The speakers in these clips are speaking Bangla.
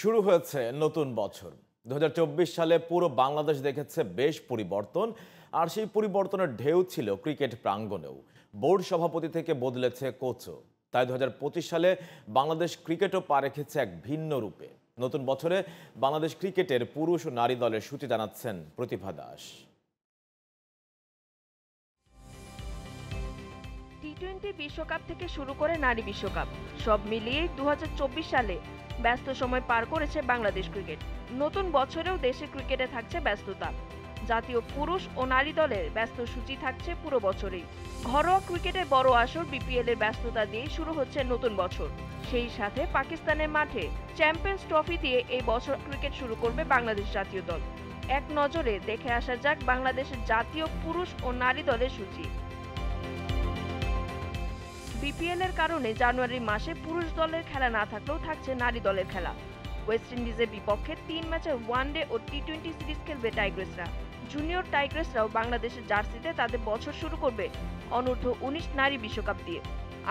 শুরু হয়েছে নতুন বছর। 2024 সালে পুরো বাংলাদেশ দেখেছে বেশ পরিবর্তন, আর সেই পরিবর্তনের ঢেউ ছিল ক্রিকেট প্রাঙ্গণেও। বোর্ড সভাপতি থেকে বদলেছে কোচও। তাই 2025 সালে বাংলাদেশ ক্রিকেটও পা রেখেছে এক ভিন্ন রূপে। নতুন বছরে বাংলাদেশ ক্রিকেটের পুরুষ ও নারী দলের সূচি জানাচ্ছেন প্রতিভা দাস। টি-20 বিশ্বকাপ থেকে শুরু করে নারী বিশ্বকাপ, সব মিলিয়ে 2024 সালে ব্যস্ত সময় পার করেছে বাংলাদেশ ক্রিকেট। নতুন বছরেও দেশের ক্রিকেটে থাকছে ব্যস্ততা। জাতীয় পুরুষ ও নারী দলের ব্যস্ত সূচি থাকছে পুরো বছরেই। ঘরোয়া ক্রিকেটের বড় আসর বিপিএল এর ব্যস্ততা দিয়ে শুরু হচ্ছে নতুন বছর। সেই সাথে পাকিস্তানের মাঠে চ্যাম্পিয়ন্স ট্রফি দিয়ে এই বছর ক্রিকেট শুরু করবে বাংলাদেশ জাতীয় দল। এক নজরে দেখে আসা যাক বাংলাদেশের জাতীয় পুরুষ ও নারী দলের সূচি। বিপিএল এর কারণে জানুয়ারি মাসে পুরুষ দলের খেলা না থাকলেও থাকছে নারী দলের খেলা। ওয়েস্ট ইন্ডিজের বিপক্ষে 3 ম্যাচের ওয়ানডে ও টি-20 সিরিজ খেলবে টাইগ্রেসরা। জুনিয়র টাইগ্রেসরাও বাংলাদেশের জার্সিতে তাদের বছর শুরু করবে অনূর্ধ্ব 19 নারী বিশ্বকাপ দিয়ে।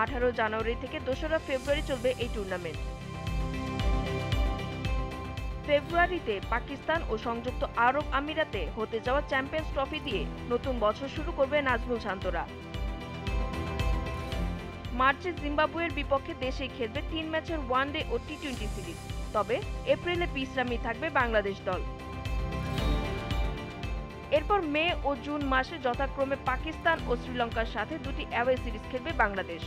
18 জানুয়ারি থেকে 2রা ফেব্রুয়ারি চলবে এই টুর্নামেন্ট। ফেব্রুয়ারিতে পাকিস্তান ও সংযুক্ত আরব আমিরাতে হতে যাওয়া চ্যাম্পিয়ন্স ট্রফি দিয়ে নতুন বছর শুরু করবে নাজমুল শান্তরা। মার্চে জিম্বাবুয়ের বিপক্ষে দেশেই খেলবে 3 ম্যাচের ওয়ানডে ও টি-20 সিরিজ। তবে এপ্রিলে বিশ্রামে থাকবে বাংলাদেশ দল। এরপর মে ও জুন মাসে যথাক্রমে পাকিস্তান ও শ্রীলঙ্কার সাথে দুটি অ্যাওয়ে সিরিজ খেলবে বাংলাদেশ।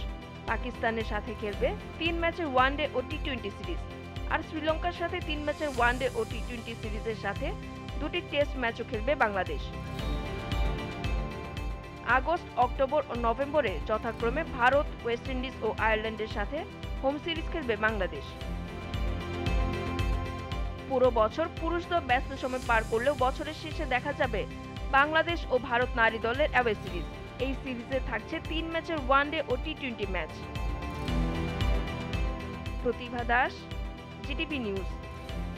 পাকিস্তানের সাথে খেলবে 3 ম্যাচের ওয়ানডে ও টি-20 সিরিজ, আর শ্রীলঙ্কার সাথে 3 ম্যাচের ওয়ানডে ও টি-20 সিরিজের সাথে দুটি টেস্ট ম্যাচও খেলবে বাংলাদেশ। আগস্ট, অক্টোবর ও নভেম্বরে যথাক্রমে ভারত, ওয়েস্ট ইন্ডিজ ও আয়ারল্যান্ডের সাথে হোম সিরিজ খেলবে বাংলাদেশ। পুরো বছর পুরুষ দল ব্যস্ত সময় পার করলেও বছরের শেষে দেখা যাবে বাংলাদেশ ও ভারত নারী দলের অ্যাওয়ে সিরিজ। এই সিরিজে থাকছে 3 ম্যাচের ওয়ানডে ও টি-20 ম্যাচ। প্রতিভা দাস, জিটিভি নিউজ।